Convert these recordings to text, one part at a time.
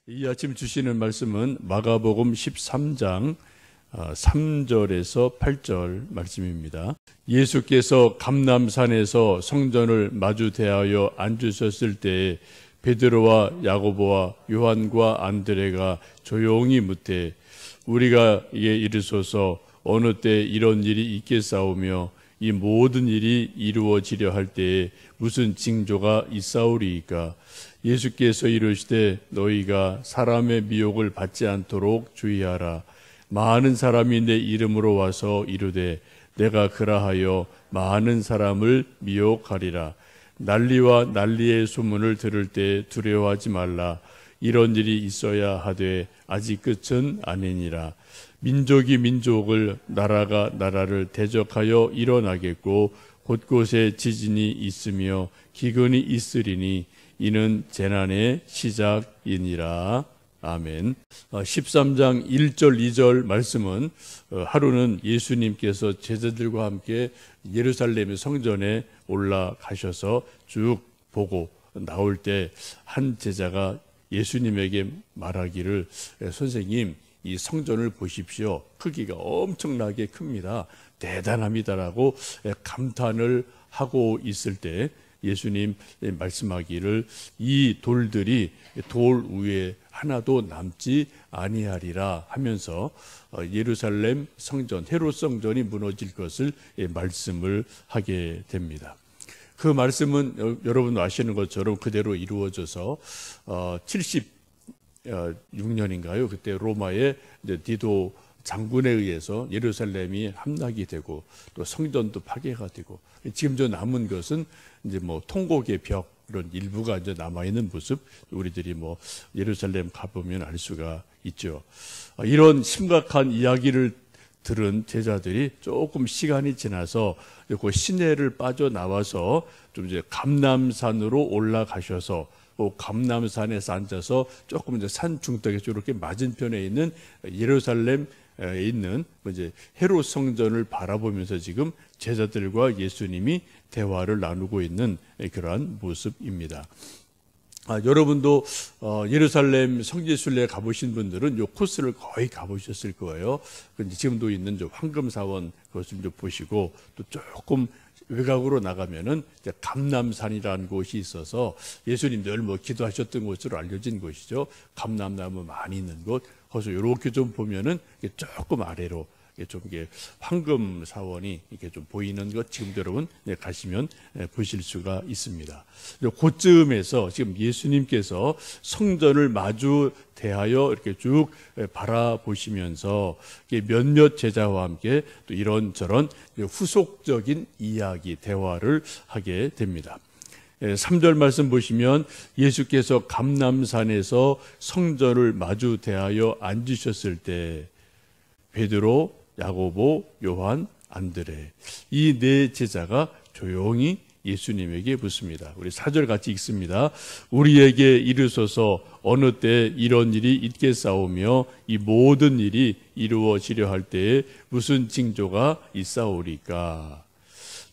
이 아침 주시는 말씀은 마가복음 13장 3절에서 8절 말씀입니다. 예수께서 감람산에서 성전을 마주 대하여 앉으셨을 때에 베드로와 야고보와 요한과 안드레가 조용히 묻되 우리가 이에 이르소서 어느 때 이런 일이 있겠사오며 이 모든 일이 이루어지려 할 때에 무슨 징조가 있사오리이까. 예수께서 이르시되 너희가 사람의 미혹을 받지 않도록 주의하라. 많은 사람이 내 이름으로 와서 이르되 내가 그라하여 많은 사람을 미혹하리라. 난리와 난리의 소문을 들을 때 두려워하지 말라. 이런 일이 있어야 하되 아직 끝은 아니니라. 민족이 민족을, 나라가 나라를 대적하여 일어나겠고 곳곳에 지진이 있으며 기근이 있으리니 이는 재난의 시작이니라. 아멘. 13장 1절 2절 말씀은 하루는 예수님께서 제자들과 함께 예루살렘의 성전에 올라가셔서 쭉 보고 나올 때 한 제자가 예수님에게 말하기를 선생님 이 성전을 보십시오. 크기가 엄청나게 큽니다. 대단합니다라고 감탄을 하고 있을 때 예수님 말씀하기를 이 돌들이 돌 위에 하나도 남지 아니하리라 하면서 예루살렘 성전, 헤롯 성전이 무너질 것을 말씀을 하게 됩니다. 그 말씀은 여러분 아시는 것처럼 그대로 이루어져서 76년인가요? 그때 로마의 디도 장군에 의해서 예루살렘이 함락이 되고 또 성전도 파괴가 되고 지금 저 남은 것은 이제 뭐 통곡의 벽 이런 일부가 이제 남아 있는 모습 우리들이 뭐 예루살렘 가보면 알 수가 있죠. 이런 심각한 이야기를 들은 제자들이 조금 시간이 지나서 그 시내를 빠져나와서 좀 이제 감람산으로 올라가셔서 감람산에서 앉아서 조금 이제 산 중턱에 이렇게 맞은편에 있는 예루살렘에 있는 이제 헤롯 성전을 바라보면서 지금 제자들과 예수님이 대화를 나누고 있는 그러한 모습입니다. 여러분도 예루살렘 성지순례 가보신 분들은 이 코스를 거의 가보셨을 거예요. 지금도 있는 황금사원 그것을 좀 보시고 또 조금 외곽으로 나가면은 감람산이라는 곳이 있어서 예수님 늘 뭐 기도하셨던 곳으로 알려진 곳이죠. 감람나무 많이 있는 곳. 거기서 이렇게 좀 보면은 조금 아래로 좀 이게 황금 사원이 이렇게 좀 보이는 것 지금도 여러분 가시면 보실 수가 있습니다. 그쯤에서 지금 예수님께서 성전을 마주 대하여 이렇게 쭉 바라보시면서 몇몇 제자와 함께 또 이런저런 후속적인 이야기, 대화를 하게 됩니다. 3절 말씀 보시면 예수께서 감람산에서 성전을 마주 대하여 앉으셨을 때 베드로, 야고보, 요한, 안드레 이 네 제자가 조용히 예수님에게 묻습니다. 우리 4절 같이 읽습니다. 우리에게 이르소서 어느 때 이런 일이 있겠사오며 이 모든 일이 이루어지려 할 때에 무슨 징조가 있사오리까.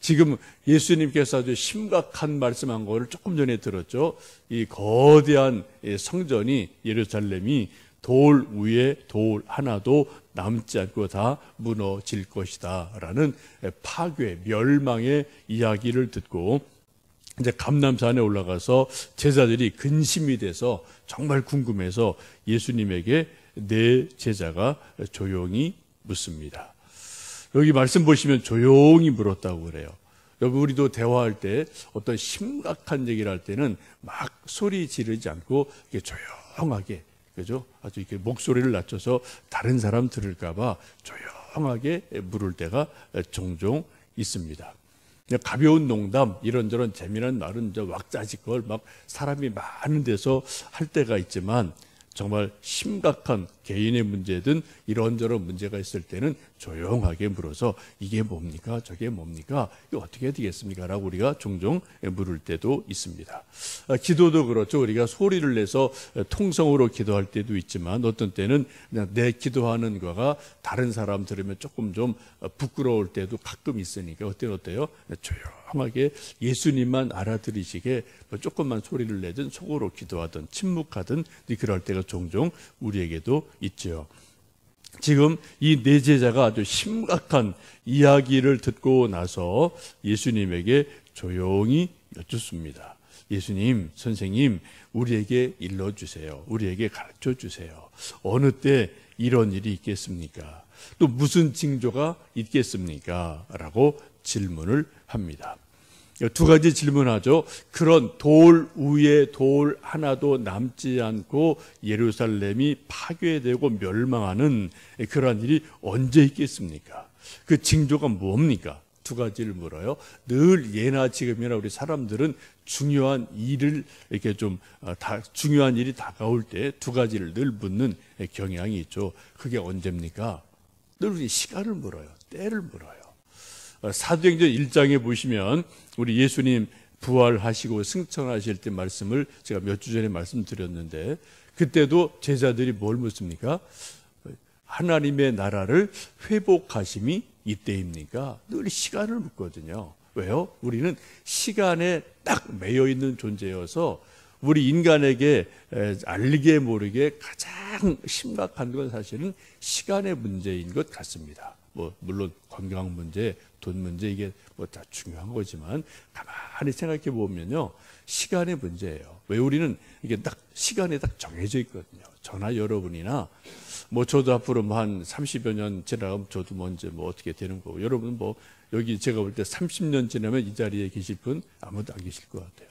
지금 예수님께서 아주 심각한 말씀한 거를 조금 전에 들었죠. 이 거대한 성전이 예루살렘이 돌 위에 돌 하나도 남지 않고 다 무너질 것이다 라는 파괴, 멸망의 이야기를 듣고 이제 감람산에 올라가서 제자들이 근심이 돼서 정말 궁금해서 예수님에게 네 제자가 조용히 묻습니다. 여기 말씀 보시면 조용히 물었다고 그래요. 여러분 우리도 대화할 때 어떤 심각한 얘기를 할 때는 막 소리 지르지 않고 이렇게 조용하게 그죠? 아주 이렇게 목소리를 낮춰서 다른 사람 들을까봐 조용하게 물을 때가 종종 있습니다. 가벼운 농담, 이런저런 재미난 말은 왁자지껄 막 사람이 많은 데서 할 때가 있지만 정말 심각한 개인의 문제든 이런저런 문제가 있을 때는 조용하게 물어서 이게 뭡니까? 저게 뭡니까? 이거 어떻게 해야 되겠습니까? 라고 우리가 종종 물을 때도 있습니다. 기도도 그렇죠. 우리가 소리를 내서 통성으로 기도할 때도 있지만 어떤 때는 그냥 내 기도하는 거가 다른 사람 들으면 조금 좀 부끄러울 때도 가끔 있으니까 그때는 어때요? 조용하게 예수님만 알아들으시게 조금만 소리를 내든 속으로 기도하든 침묵하든 그럴 때가 종종 우리에게도 있죠. 지금 이 네 제자가 아주 심각한 이야기를 듣고 나서 예수님에게 조용히 여쭙습니다. 예수님, 선생님, 우리에게 일러주세요. 우리에게 가르쳐주세요. 어느 때 이런 일이 있겠습니까? 또 무슨 징조가 있겠습니까? 라고 질문을 합니다. 두 가지 질문하죠. 그런 돌 위에 돌 하나도 남지 않고 예루살렘이 파괴되고 멸망하는 그러한 일이 언제 있겠습니까? 그 징조가 뭡니까? 두 가지를 물어요. 늘 예나 지금이나 우리 사람들은 중요한 일을 이렇게 좀 중요한 일이 다가올 때 두 가지를 늘 묻는 경향이 있죠. 그게 언제입니까? 늘 우리 시간을 물어요. 때를 물어요. 사도행전 1장에 보시면 우리 예수님 부활하시고 승천하실 때 말씀을 제가 몇 주 전에 말씀드렸는데 그때도 제자들이 뭘 묻습니까? 하나님의 나라를 회복하심이 이때입니까? 늘 시간을 묻거든요. 왜요? 우리는 시간에 딱 매여 있는 존재여서 우리 인간에게 알게 모르게 가장 심각한 건 사실은 시간의 문제인 것 같습니다. 물론 건강 문제, 돈 문제 이게 다 중요한 거지만 가만히 생각해 보면요, 시간의 문제예요. 왜 우리는 이게 딱 시간이 딱 정해져 있거든요. 저나 여러분이나 저도 앞으로 한 30여 년 지나가면 저도 먼저 어떻게 되는 거고, 여러분 여기 제가 볼 때 30년 지나면 이 자리에 계실 분 아무도 안 계실 것 같아요.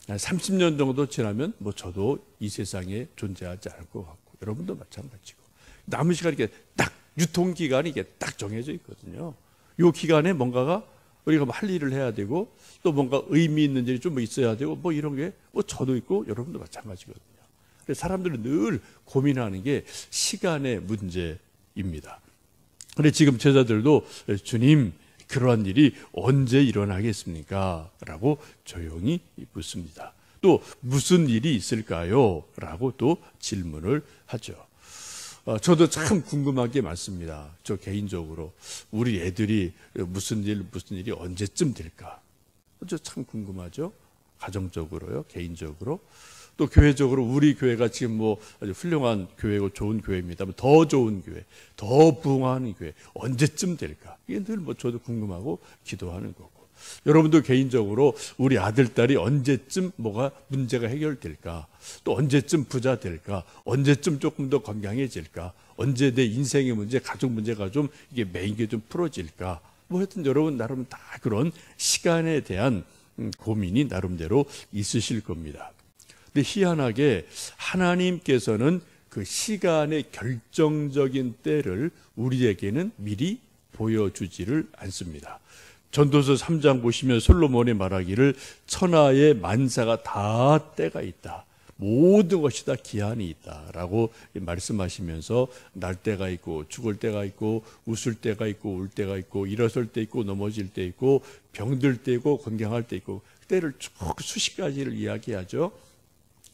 30년 정도 지나면 저도 이 세상에 존재하지 않을 것 같고, 여러분도 마찬가지고, 남은 시간이 이렇게 딱 유통기간이 이게 딱 정해져 있거든요. 이 기간에 뭔가가 우리가 할 일을 해야 되고 또 뭔가 의미 있는 일이 좀 있어야 되고 이런 게 저도 있고 여러분도 마찬가지거든요. 그래서 사람들은 늘 고민하는 게 시간의 문제입니다. 그런데 지금 제자들도 주님, 그러한 일이 언제 일어나겠습니까? 라고 조용히 묻습니다. 또 무슨 일이 있을까요? 라고 또 질문을 하죠. 저도 참 궁금한 게 많습니다. 저 개인적으로 우리 애들이 무슨 일이 언제쯤 될까? 저 참 궁금하죠. 가정적으로요, 개인적으로. 또 교회적으로 우리 교회가 지금 아주 훌륭한 교회고 좋은 교회입니다. 더 좋은 교회, 더 부흥하는 교회 언제쯤 될까? 이게 늘 저도 궁금하고 기도하는 거고. 여러분도 개인적으로 우리 아들, 딸이 언제쯤 뭐가 문제가 해결될까? 또 언제쯤 부자 될까? 언제쯤 조금 더 건강해질까? 언제 내 인생의 문제, 가족 문제가 좀 이게 매인 게 좀 풀어질까? 하여튼 여러분 나름 다 그런 시간에 대한 고민이 나름대로 있으실 겁니다. 근데 희한하게 하나님께서는 그 시간의 결정적인 때를 우리에게는 미리 보여주지를 않습니다. 전도서 3장 보시면 솔로몬이 말하기를 천하의 만사가 다 때가 있다. 모든 것이 다 기한이 있다라고 말씀하시면서 날 때가 있고 죽을 때가 있고 웃을 때가 있고 울 때가 있고 일어설 때 있고 넘어질 때 있고 병들 때 있고 건강할 때 있고 때를 쭉 수십 가지를 이야기하죠.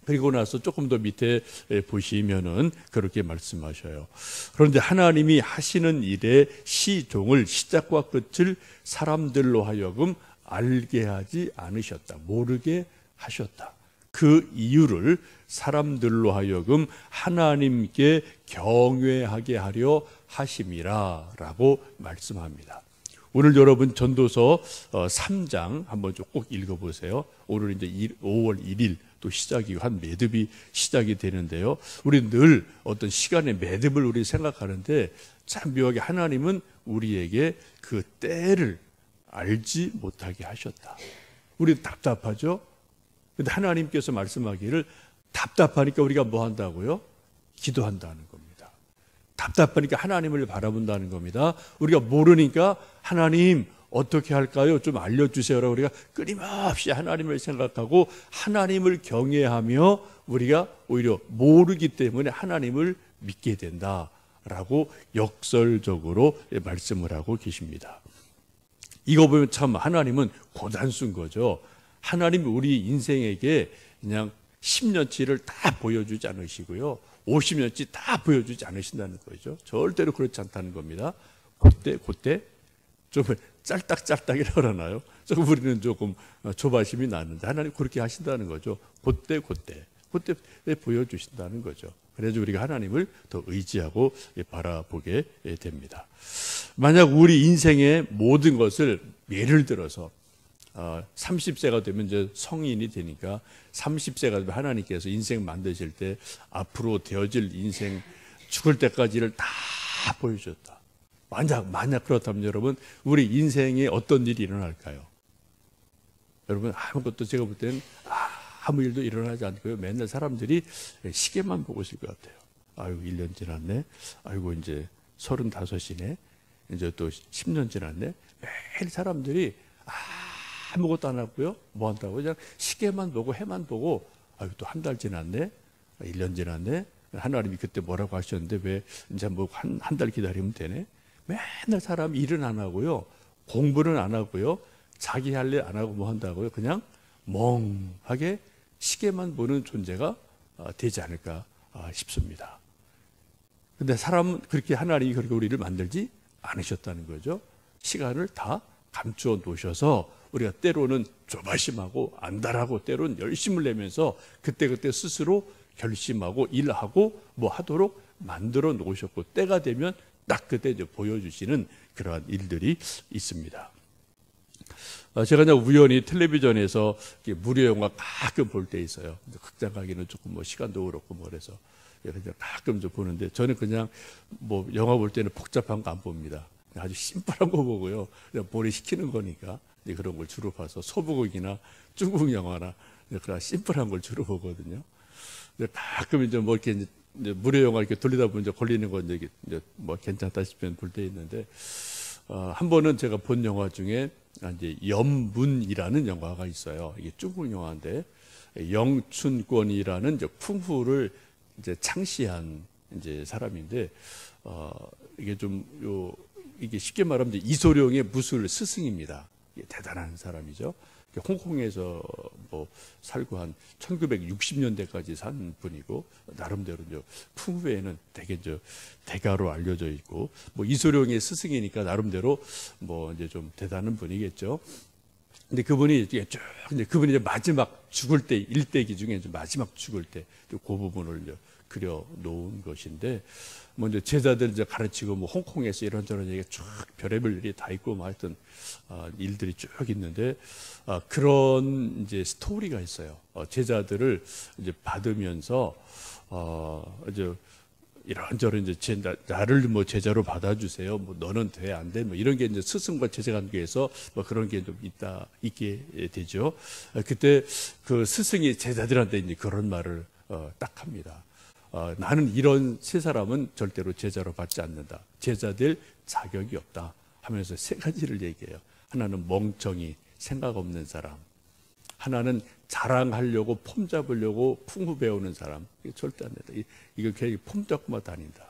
그리고 나서 조금 더 밑에 보시면은 그렇게 말씀하셔요. 그런데 하나님이 하시는 일의 시종을, 시작과 끝을 사람들로 하여금 알게 하지 않으셨다. 모르게 하셨다. 그 이유를 사람들로 하여금 하나님께 경외하게 하려 하심이라 라고 말씀합니다. 오늘 여러분 전도서 3장 한번 좀 꼭 읽어보세요. 오늘 이제 5월 1일 또 시작이 한 매듭이 시작이 되는데요. 우리 늘 어떤 시간의 매듭을 우리 생각하는데 참 묘하게 하나님은 우리에게 그 때를 알지 못하게 하셨다. 우리 답답하죠? 근데 하나님께서 말씀하기를 답답하니까 우리가 뭐 한다고요? 기도한다는 겁니다. 답답하니까 하나님을 바라본다는 겁니다. 우리가 모르니까 하나님 어떻게 할까요? 좀 알려주세요라고 우리가 끊임없이 하나님을 생각하고 하나님을 경외하며 우리가 오히려 모르기 때문에 하나님을 믿게 된다라고 역설적으로 말씀을 하고 계십니다. 이거 보면 참 하나님은 고단수인 거죠. 하나님이 우리 인생에게 그냥 10년치를 다 보여주지 않으시고요. 50년치 다 보여주지 않으신다는 거죠. 절대로 그렇지 않다는 겁니다. 그때 좀 짤딱짤딱이라 그러나요? 조금 우리는 조금 조바심이 나는데 하나님 그렇게 하신다는 거죠. 그때 보여주신다는 거죠. 그래서 우리가 하나님을 더 의지하고 바라보게 됩니다. 만약 우리 인생의 모든 것을 예를 들어서 30세가 되면 이제 성인이 되니까 30세가 되면 하나님께서 인생 만드실 때 앞으로 되어질 인생 죽을 때까지를 다 보여주셨다. 만약 그렇다면 여러분 우리 인생에 어떤 일이 일어날까요? 여러분 아무것도 제가 볼 때는 아무 일도 일어나지 않고요. 맨날 사람들이 시계만 보고 있을 것 같아요. 아이고 1년 지났네. 아이고 이제 35이네. 이제 또 10년 지났네. 매일 사람들이 아무것도 안 하고요. 뭐 한다고 그냥 시계만 보고 해만 보고 아이고 또 한 달 지났네. 1년 지났네. 하나님이 그때 뭐라고 하셨는데 왜 이제 뭐 한 달 기다리면 되네. 맨날 사람이 일은 안 하고요. 공부는 안 하고요. 자기 할 일 안 하고 뭐 한다고요. 그냥 멍하게 시계만 보는 존재가 되지 않을까 싶습니다. 근데 사람은 그렇게 하나님이 그렇게 우리를 만들지 않으셨다는 거죠. 시간을 다 감추어 놓으셔서 우리가 때로는 조바심하고 안달하고 때로는 열심을 내면서 그때그때 스스로 결심하고 일하고 뭐 하도록 만들어 놓으셨고 때가 되면 딱 그때 이제 보여주시는 그러한 일들이 있습니다. 제가 그냥 우연히 텔레비전에서 무료 영화 가끔 볼 때 있어요. 극장 가기는 조금 뭐 시간도 그렇고 뭐 그래서 그냥 가끔 좀 보는데 저는 그냥 뭐 영화 볼 때는 복잡한 거 안 봅니다. 아주 심플한 거 보고요. 그냥 머리 식히는 거니까 그런 걸 주로 봐서 소부극이나 중국 영화나 그런 심플한 걸 주로 보거든요. 가끔 이제 뭐 이렇게 이제 무료 영화 이렇게 돌리다 보면 이제 걸리는 건 이제 뭐 괜찮다 싶으면 볼 때 있는데 한 번은 제가 본 영화 중에 이제 염문이라는 영화가 있어요. 이게 중국 영화인데 영춘권이라는 이제 풍후를 이제 창시한 이제 사람인데 이게 좀 이게 쉽게 말하면 이제 이소룡의 무술 스승입니다. 대단한 사람이죠. 홍콩에서 뭐 살고 한 1960년대까지 산 분이고 나름대로 이제 풍후에는 되게 대가로 알려져 있고 뭐 이소룡의 스승이니까 나름대로 뭐 이제 좀 대단한 분이겠죠. 근데 그분이 이제 마지막 죽을 때 일대기 중에 이제 마지막 죽을 때 그 부분을 이제 그려 놓은 것인데 뭐 이제 제자들 이제 가르치고 뭐 홍콩에서 이런저런 얘기가 쭉 별의별 일이 다 있고 뭐 하여튼 일들이 쭉 있는데 그런 이제 스토리가 있어요. 제자들을 이제 받으면서 이제 이런저런 이제 나를 뭐 제자로 받아주세요. 뭐 너는 돼 안 돼? 뭐 이런 게 이제 스승과 제자 관계에서 뭐 그런 게 좀 있게 되죠. 그때 그 스승이 제자들한테 이제 그런 말을 딱 합니다. 나는 이런 세 사람은 절대로 제자로 받지 않는다. 제자 될 자격이 없다. 하면서 세 가지를 얘기해요. 하나는 멍청이, 생각 없는 사람. 하나는 자랑하려고 폼 잡으려고 풍부 배우는 사람. 이게 절대 안 된다. 이거 괜히 폼 잡고만 다닌다.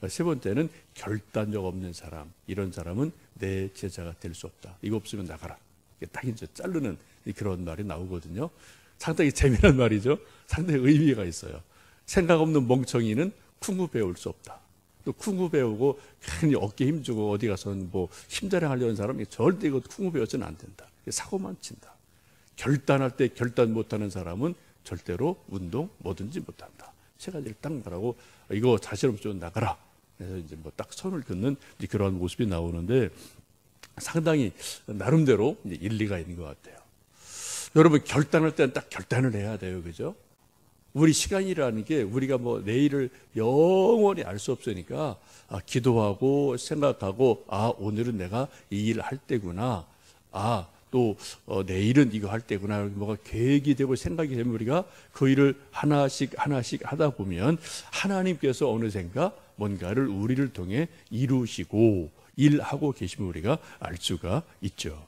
세 번째는 결단력 없는 사람. 이런 사람은 내 제자가 될 수 없다. 이거 없으면 나가라. 이게 딱 이제 자르는 그런 말이 나오거든요. 상당히 재미난 말이죠. 상당히 의미가 있어요. 생각 없는 멍청이는 쿵구 배울 수 없다. 또 쿵구 배우고 괜히 어깨 힘주고 어디 가서는 뭐 힘자랑 하려는 사람이 절대 이거 쿵구 배워서는 안 된다. 사고만 친다. 결단할 때 결단 못하는 사람은 절대로 운동 뭐든지 못한다. 세 가지를 딱 말하고 이거 자신 없으면 나가라. 그래서 이제 뭐 딱 선을 긋는 그런 모습이 나오는데 상당히 나름대로 일리가 있는 것 같아요. 여러분 결단할 때는 딱 결단을 해야 돼요, 그죠? 우리 시간이라는 게 우리가 뭐 내일을 영원히 알 수 없으니까 기도하고 생각하고 오늘은 내가 이 일을 할 때구나. 또 내일은 이거 할 때구나. 뭐가 계획이 되고 생각이 되면 우리가 그 일을 하나씩 하다 보면 하나님께서 어느샌가 뭔가를 우리를 통해 이루시고 일하고 계시면 우리가 알 수가 있죠.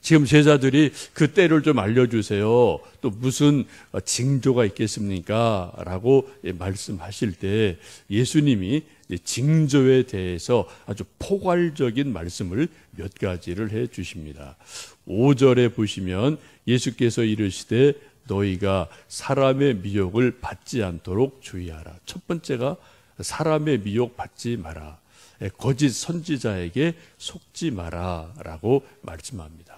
지금 제자들이 그 때를 좀 알려주세요. 또 무슨 징조가 있겠습니까? 라고 말씀하실 때 예수님이 징조에 대해서 아주 포괄적인 말씀을 몇 가지를 해 주십니다. 5절에 보시면 예수께서 이르시되 너희가 사람의 미혹을 받지 않도록 주의하라. 첫 번째가 사람의 미혹 받지 마라. 거짓 선지자에게 속지 마라 라고 말씀합니다.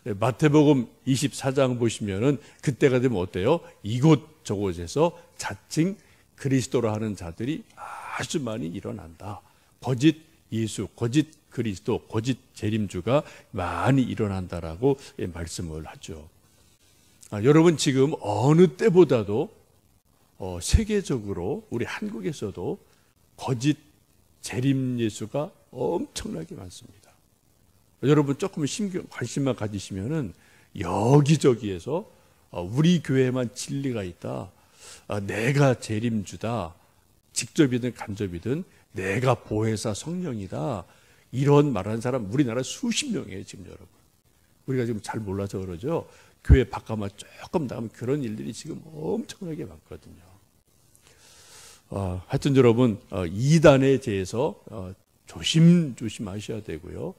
마태복음 24장 보시면은 그때가 되면 어때요? 이곳 저곳에서 자칭 그리스도라 하는 자들이 아주 많이 일어난다. 거짓 예수, 거짓 그리스도, 거짓 재림주가 많이 일어난다라고 말씀을 하죠. 여러분 지금 어느 때보다도 세계적으로 우리 한국에서도 거짓 재림 예수가 엄청나게 많습니다. 여러분 조금 관심만 가지시면은 여기저기에서 우리 교회만 진리가 있다. 내가 재림주다. 직접이든 간접이든 내가 보혜사 성령이다. 이런 말하는 사람 우리나라 수십 명이에요 지금 여러분. 우리가 지금 잘 몰라서 그러죠. 교회 바깥만 조금 나가면 그런 일들이 지금 엄청나게 많거든요. 하여튼 여러분 이단에 대해서 조심하셔야 되고요.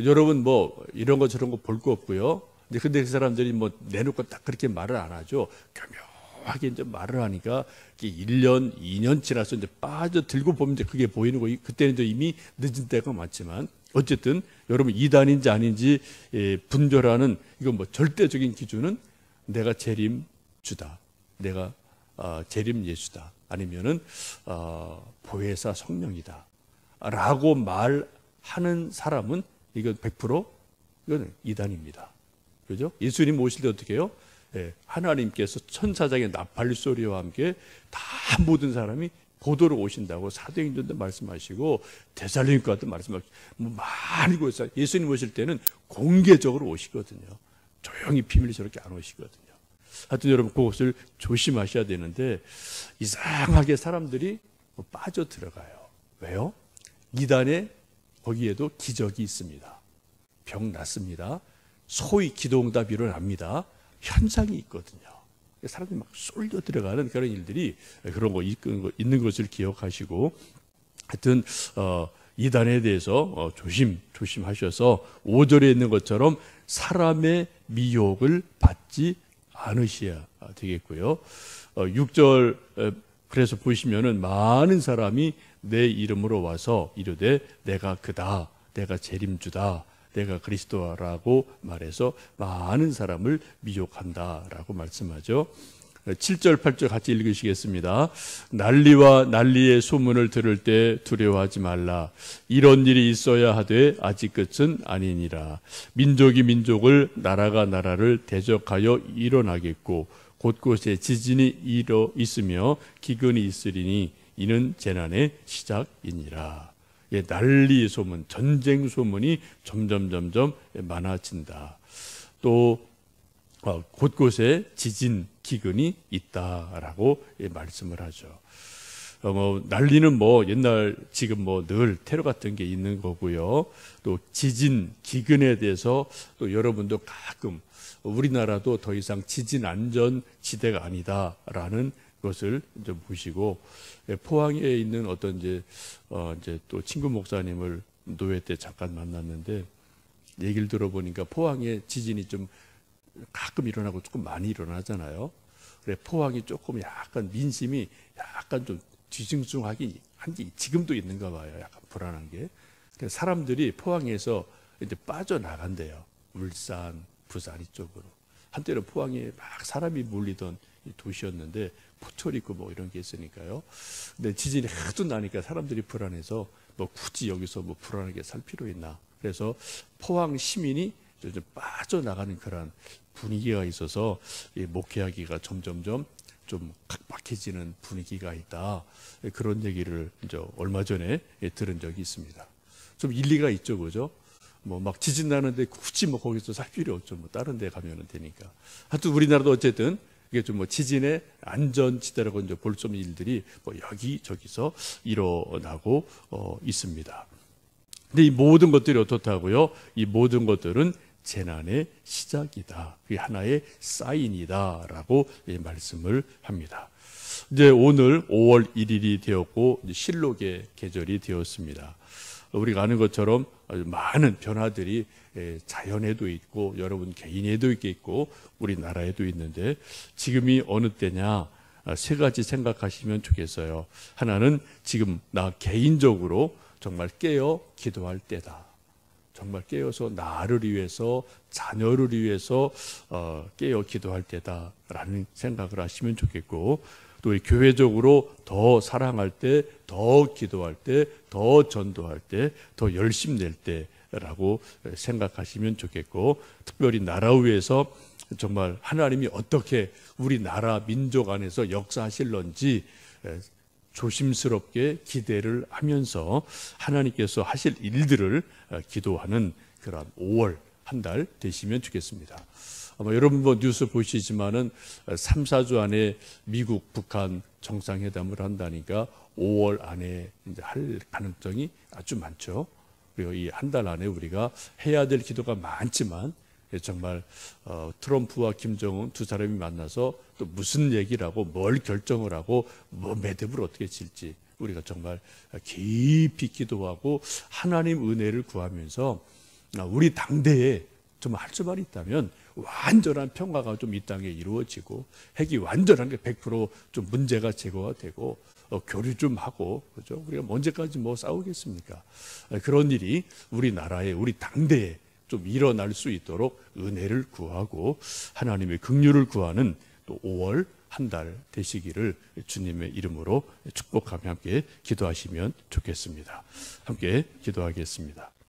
여러분 뭐 이런 거 저런 거 볼 거 없고요. 근데 그 사람들이 뭐 내놓고 딱 그렇게 말을 안 하죠. 교묘하게 이제 말을 하니까 1년, 2년 지나서 이제 빠져들고 보면 이제 그게 보이는 거. 그때는 이제 이미 늦은 때가 많지만 어쨌든 여러분 이단인지 아닌지 분별하는 이건 뭐 절대적인 기준은 내가 재림주다. 내가 재림 예수다. 아니면은 보혜사 성령이다. 라고 말하는 사람은 이건 100% 이건 이단입니다. 그죠? 예수님 오실 때 어떻게 해요? 하나님께서 천사장의 나팔 소리와 함께 다 모든 사람이 보도로 오신다고 사도행전도 말씀하시고 데살로니가도 말씀하시고 뭐 많이 오셨어요. 예수님 오실 때는 공개적으로 오시거든요. 조용히 비밀로 저렇게 안 오시거든요. 하여튼 여러분 그것을 조심하셔야 되는데 이상하게 사람들이 빠져 들어가요. 왜요? 이단에 거기에도 기적이 있습니다. 병 낫습니다. 소위 기도응답이 일어납니다. 현상이 있거든요. 사람들이 막 쏠려 들어가는 그런 일들이 그런 거 있는 것을 기억하시고 하여튼 이단에 대해서 조심하셔서 5절에 있는 것처럼 사람의 미혹을 받지 않으셔야 되겠고요. 6절 그래서 보시면은 많은 사람이 내 이름으로 와서 이르되 내가 그다, 내가 재림주다, 내가 그리스도라고 말해서 많은 사람을 미혹한다라고 말씀하죠. 7절, 8절 같이 읽으시겠습니다. 난리와 난리의 소문을 들을 때 두려워하지 말라. 이런 일이 있어야 하되 아직 끝은 아니니라. 민족이 민족을, 나라가 나라를 대적하여 일어나겠고 곳곳에 지진이 있으며 기근이 있으리니 이는 재난의 시작이니라. 난리 소문, 전쟁 소문이 점점 많아진다. 또 곳곳에 지진, 기근이 있다라고 말씀을 하죠. 난리는 뭐 옛날 지금 뭐 늘 테러 같은 게 있는 거고요. 또 지진, 기근에 대해서 또 여러분도 가끔 우리나라도 더 이상 지진 안전 지대가 아니다라는 것을 좀 보시고 포항에 있는 어떤 이제 또 친구 목사님을 노회 때 잠깐 만났는데 얘기를 들어보니까 포항에 지진이 좀 가끔 일어나고 조금 많이 일어나잖아요. 그래 포항이 조금 약간 민심이 약간 좀 뒤숭숭하긴 한 게 지금도 있는가 봐요. 약간 불안한 게. 그래서 사람들이 포항에서 이제 빠져나간대요. 울산, 부산 이쪽으로. 한때는 포항에 막 사람이 몰리던 도시였는데 포철 있고 뭐 이런 게 있으니까요. 근데 지진이 하도 나니까 사람들이 불안해서 뭐 굳이 여기서 뭐 불안하게 살 필요 있나. 그래서 포항 시민이 좀 빠져나가는 그런 분위기가 있어서 목회하기가 점점점 좀 각박해지는 분위기가 있다. 그런 얘기를 이제 얼마 전에 들은 적이 있습니다. 좀 일리가 있죠, 그죠? 뭐 막 지진 나는데 굳이 뭐 거기서 살 필요 없죠. 뭐 다른 데 가면은 되니까. 하여튼 우리나라도 어쨌든 이게 좀 뭐 지진의 안전지대라고 이제 볼 수 없는 일들이 뭐 여기저기서 일어나고 있습니다. 근데 이 모든 것들이 어떻다고요? 이 모든 것들은 재난의 시작이다. 그게 하나의 사인이다라고 말씀을 합니다. 이제 오늘 5월 1일이 되었고 실록의 계절이 되었습니다. 우리가 아는 것처럼 아주 많은 변화들이 자연에도 있고 여러분 개인에도 있고 우리나라에도 있는데 지금이 어느 때냐, 세 가지 생각하시면 좋겠어요. 하나는 지금 나 개인적으로 정말 깨어 기도할 때다. 정말 깨어서 나를 위해서, 자녀를 위해서 깨어 기도할 때다라는 생각을 하시면 좋겠고, 또 교회적으로 더 사랑할 때, 더 기도할 때, 더 전도할 때, 더 열심 낼 때라고 생각하시면 좋겠고, 특별히 나라 위해서 정말 하나님이 어떻게 우리 나라 민족 안에서 역사하실런지 조심스럽게 기대를 하면서 하나님께서 하실 일들을 기도하는 그런 5월 한 달 되시면 좋겠습니다. 아마 여러분 뉴스 보시지만은 3, 4주 안에 미국, 북한 정상회담을 한다니까 5월 안에 이제 할 가능성이 아주 많죠. 그리고 이 한 달 안에 우리가 해야 될 기도가 많지만 정말 트럼프와 김정은 두 사람이 만나서 또 무슨 얘기를 하고 뭘 결정을 하고 뭐 매듭을 어떻게 칠지 우리가 정말 깊이 기도하고 하나님 은혜를 구하면서 우리 당대에 좀 할 수 말이 있다면 완전한 평화가 좀 이 땅에 이루어지고 핵이 완전한 게 100% 문제가 제거가 되고 교류 좀 하고 그죠? 우리가 언제까지 뭐 싸우겠습니까? 그런 일이 우리나라에 우리 당대에 좀 일어날 수 있도록 은혜를 구하고 하나님의 긍휼을 구하는 또 5월 한 달 되시기를 주님의 이름으로 축복하며 함께 기도하시면 좋겠습니다. 함께 기도하겠습니다.